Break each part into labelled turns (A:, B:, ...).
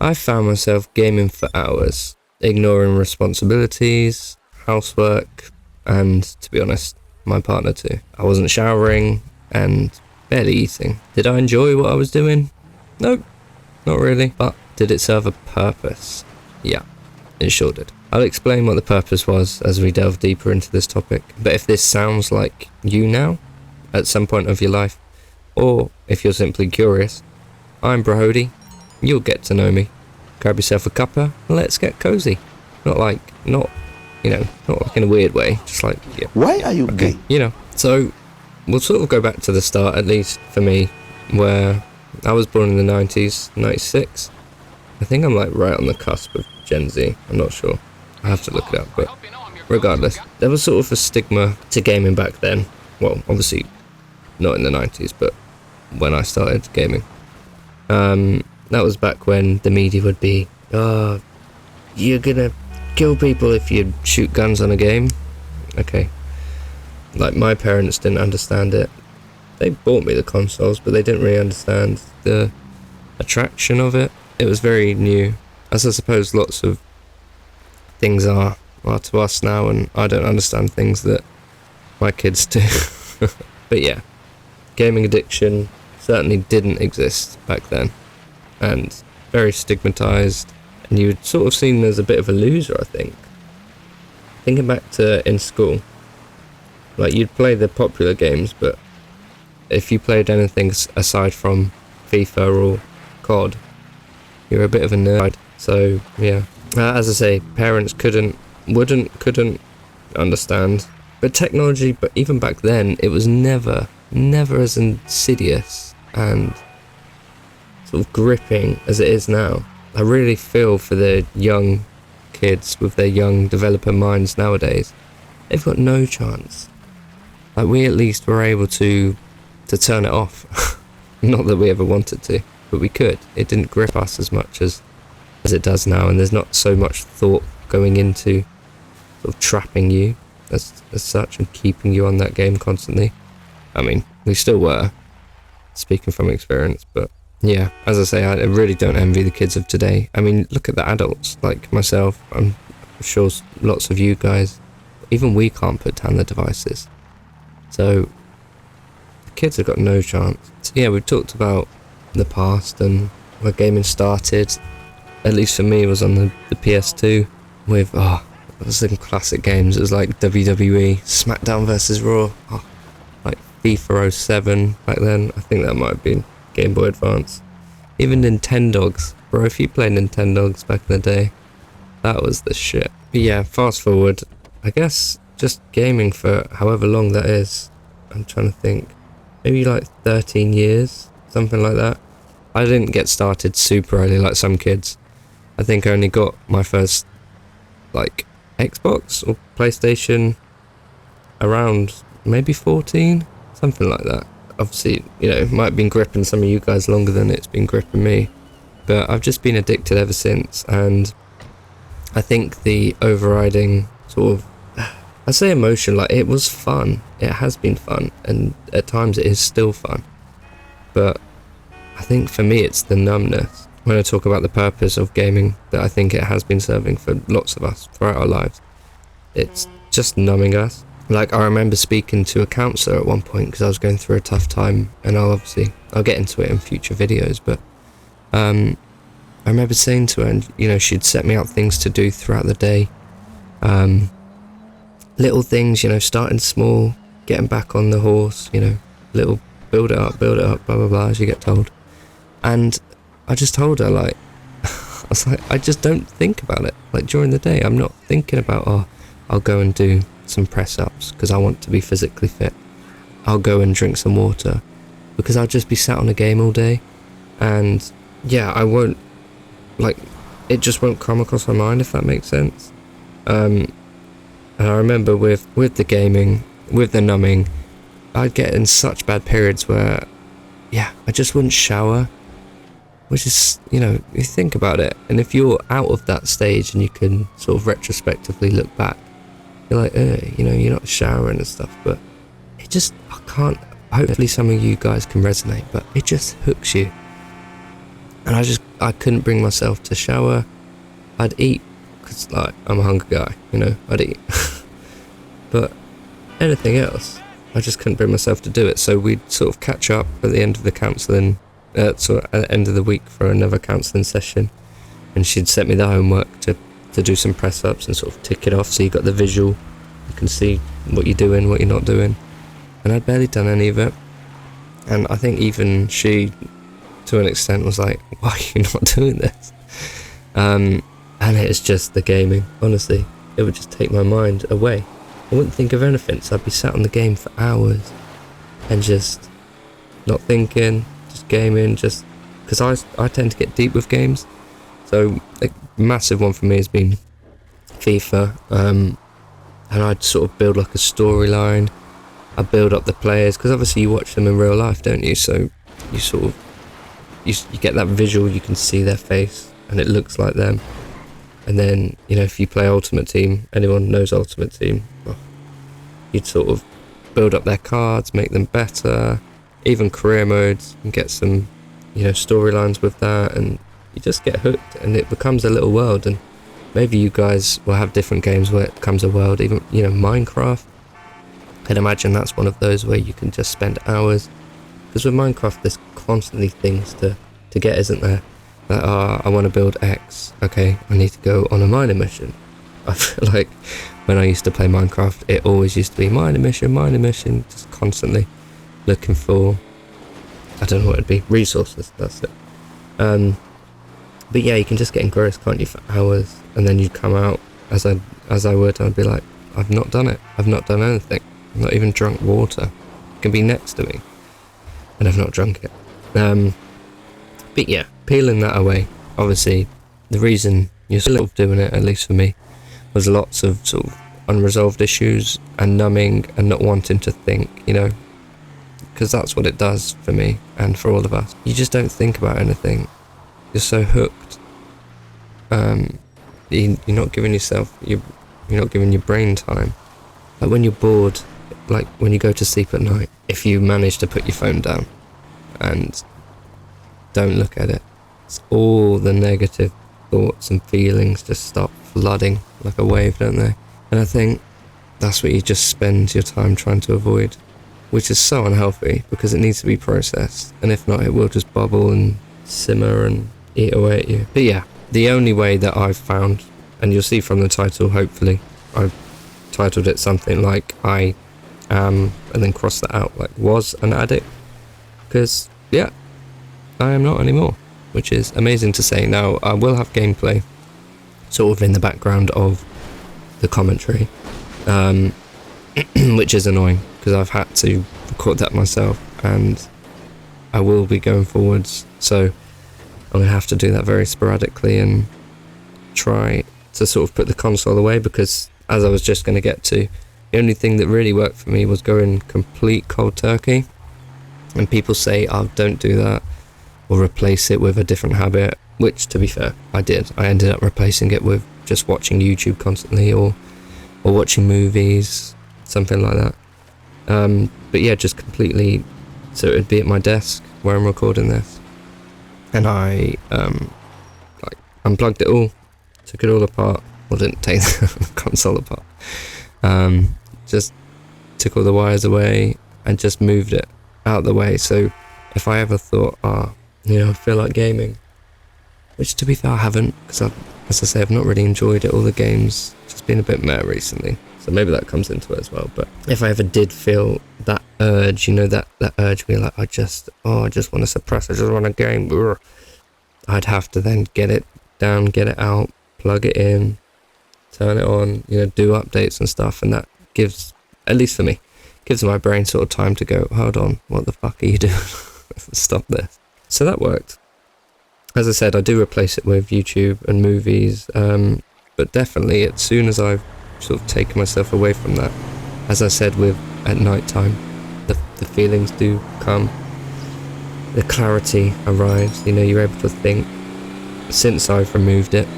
A: I found myself gaming for hours, ignoring responsibilities, housework, and, to be honest, my partner too. I wasn't showering and barely eating. Did I enjoy what I was doing? Nope, not really. But did it serve a purpose? Yeah, it sure did. I'll explain what the purpose was as we delve deeper into this topic. But if this sounds like you now, at some point of your life, or if you're simply curious, I'm Brahody. You'll get to know me. Grab yourself a cuppa and let's get cozy. Not like in a weird way. Just like, yeah.
B: Why are you gay?
A: So we'll sort of go back to the start, at least for me, where I was born in the 90s, 96. I think I'm like right on the cusp of Gen Z. I'm not sure. I have to look it up, but regardless, there was sort of a stigma to gaming back then. Well, obviously not in the 90s, but when I started gaming. That was back when the media would be, oh, you're gonna kill people if you shoot guns on a game. Okay. Like, my parents didn't understand it. They bought me the consoles, but they didn't really understand the attraction of it. It was very new, as I suppose lots of things are to us now, and I don't understand things that my kids do. But yeah, gaming addiction certainly didn't exist back then, and very stigmatized, and you were sort of seen as a bit of a loser, I think. Thinking back to in school, like, you'd play the popular games, but if you played anything aside from FIFA or COD, you're a bit of a nerd. So yeah, as I say, parents couldn't understand. But technology, but even back then, it was never as insidious and sort of gripping as it is now. I really feel for the young kids with their young developer minds nowadays. They've got no chance. Like, we at least were able to turn it off. Not that we ever wanted to, but we could. It didn't grip us as much as it does now, and there's not so much thought going into sort of trapping you as such and keeping you on that game constantly. I mean, we still were, speaking from experience, but yeah, as I say, I really don't envy the kids of today. I mean, look at the adults, like myself. I'm sure lots of you guys, even we can't put down the devices. So the kids have got no chance. So yeah, we've talked about the past and where gaming started. At least for me, it was on the PS2 with, it was some classic games. It was like WWE, SmackDown vs Raw, like FIFA 07 back then. I think that might have been Game Boy Advance. Even Nintendogs. Bro, if you played Nintendogs back in the day, that was the shit. But yeah, fast forward, I guess just gaming for however long that is. I'm trying to think. Maybe like 13 years, something like that. I didn't get started super early like some kids. I think I only got my first, like, Xbox or PlayStation around maybe 14, something like that. Obviously, it might have been gripping some of you guys longer than it's been gripping me, but I've just been addicted ever since. And I think the overriding sort of, I say emotion, like, it was fun. It has been fun, and at times it is still fun. But I think for me it's the numbness. When I talk about the purpose of gaming that I think it has been serving for lots of us throughout our lives, it's just numbing us. Like, I remember speaking to a counsellor at one point because I was going through a tough time, and I'll get into it in future videos, but I remember saying to her, and she'd set me out things to do throughout the day, little things, starting small, getting back on the horse, little build it up, blah blah blah, as you get told. And I just told her, like, I was like, I just don't think about it. Like, during the day, I'm not thinking about, I'll go and do some press-ups because I want to be physically fit. I'll go and drink some water because I'll just be sat on a game all day. And yeah, I won't, like, it just won't come across my mind, if that makes sense. And I remember with the gaming, with the numbing, I'd get in such bad periods where, yeah, I just wouldn't shower. Which is, you think about it, and if you're out of that stage and you can sort of retrospectively look back, you're like, you're not showering and stuff, but it just, I can't, hopefully some of you guys can resonate, but it just hooks you. And I couldn't bring myself to shower. I'd eat, because like, I'm a hungry guy, you know, I'd eat. But anything else, I just couldn't bring myself to do it. So we'd sort of catch up at the end of the counselling, sort of at the end of the week for another counselling session, and she'd set me the homework to do some press-ups and sort of tick it off, so you got the visual, you can see what you're doing, what you're not doing. And I'd barely done any of it, and I think even she, to an extent, was like, why are you not doing this? And it's just the gaming, honestly. It would just take my mind away. I wouldn't think of anything, so I'd be sat on the game for hours and just not thinking, just gaming, just because I tend to get deep with games. So a massive one for me has been FIFA, and I'd sort of build like a storyline. I build up the players, because obviously you watch them in real life, don't you? So you sort of you get that visual, you can see their face and it looks like them. And then, you know, if you play Ultimate Team, anyone knows Ultimate Team, well, you'd sort of build up their cards, make them better, even career modes, and get some, you know, storylines with that, and you just get hooked, and it becomes a little world. And maybe you guys will have different games where it becomes a world, even, you know, Minecraft. I can imagine that's one of those where you can just spend hours, because with Minecraft there's constantly things to get, isn't there? That I want to build X, okay, I need to go on a mining mission. I feel like when I used to play Minecraft, it always used to be mining mission, just constantly looking for, I don't know what it'd be, resources, that's it. But yeah, you can just get engrossed, can't you, for hours, and then you'd come out, as I would, I'd be like, I've not done it, I've not done anything, I've not even drunk water. It can be next to me, and I've not drunk it. But yeah, peeling that away, obviously, the reason you're sort of doing it, at least for me, was lots of sort of unresolved issues and numbing and not wanting to think, you know, because that's what it does for me and for all of us. You just don't think about anything. You're so hooked. You're not giving yourself, you're not giving your brain time. Like when you're bored, like when you go to sleep at night, if you manage to put your phone down and don't look at it, it's all the negative thoughts and feelings just stop flooding like a wave, don't they? And I think that's what you just spend your time trying to avoid, which is so unhealthy, because it needs to be processed, and if not, it will just bubble and simmer and eat away at you. But yeah, the only way that I've found, and you'll see from the title, hopefully, I've titled it something like I am, and then cross that out, like was an addict, because yeah, I am not anymore, which is amazing to say. Now, I will have gameplay sort of in the background of the commentary, which is annoying, because I've had to record that myself, and I will be going forwards, so I'm going to have to do that very sporadically and try to sort of put the console away, because as I was just going to get to, the only thing that really worked for me was going complete cold turkey. And people say, oh, don't do that, or replace it with a different habit, which, to be fair, I did. I ended up replacing it with just watching YouTube constantly, or watching movies, something like that. But yeah, just completely, so it would be at my desk where I'm recording this, and I like unplugged it all, took it all apart, well, didn't take the console apart, just took all the wires away and just moved it out of the way. So if I ever thought, you know, I feel like gaming, which to be fair I haven't, because as I say, I've not really enjoyed it. All the games just been a bit meh recently, so maybe that comes into it as well. But if I ever did feel that urge, you know, that urge where like I just want to suppress, I just want a game, I'd have to then get it down, get it out, plug it in, turn it on, you know, do updates and stuff, and that gives, at least for me, gives my brain sort of time to go, hold on, what the fuck are you doing? Stop this. So that worked. As I said, I do replace it with YouTube and movies, but definitely as soon as I've sort of taken myself away from that, as I said, with at night time, the feelings do come, the clarity arrives, you know, you're able to think. Since I've removed it,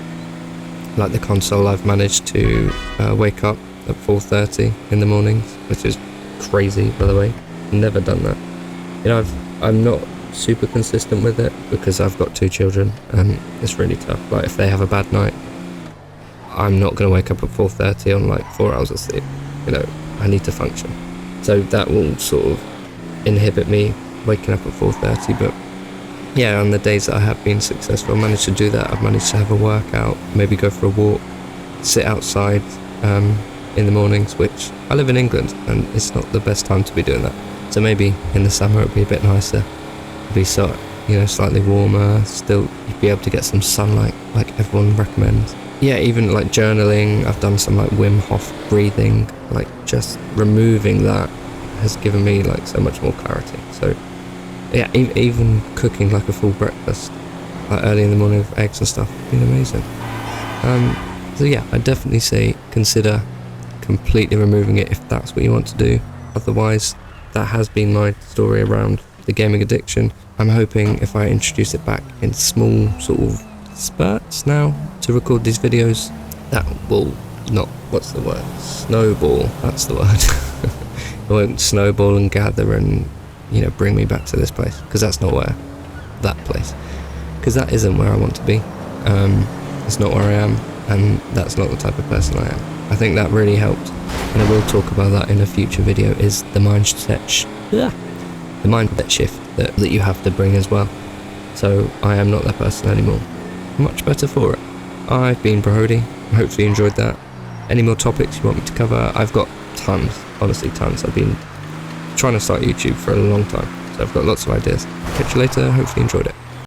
A: like the console, I've managed to wake up at 4:30 in the mornings, which is crazy, by the way. Never done that. You know, I'm not super consistent with it because I've got 2 children and it's really tough. Like if they have a bad night, I'm not going to wake up at 4:30 on like 4 hours of sleep. You know, I need to function. So that will sort of inhibit me waking up at 4:30. But yeah, on the days that I have been successful, I managed to do that. I've managed to have a workout, maybe go for a walk, sit outside in the mornings, which I live in England and it's not the best time to be doing that. So maybe in the summer it'd be a bit nicer. It'd be slightly warmer, still you'd be able to get some sunlight like everyone recommends. Yeah, even like journaling, I've done some like Wim Hof breathing, like just removing that has given me like so much more clarity. So yeah, even cooking like a full breakfast like early in the morning with eggs and stuff has been amazing. So yeah, I'd definitely say consider completely removing it if that's what you want to do. Otherwise, that has been my story around the gaming addiction. I'm hoping if I introduce it back in small sort of spurts now to record these videos, that will not, what's the word? Snowball, that's the word. It won't snowball and gather and, you know, bring me back to this place, because that's not where, that place, because that isn't where I want to be. It's not where I am, and that's not the type of person I am. I think that really helped, and I will talk about that in a future video, is the mindset shift that you have to bring as well. So I am not that person anymore. Much better for it. I've been Brody. Hopefully you enjoyed that. Any more topics you want me to cover? I've got tons, honestly tons. I've been trying to start YouTube for a long time, so I've got lots of ideas. Catch you later. Hopefully you enjoyed it.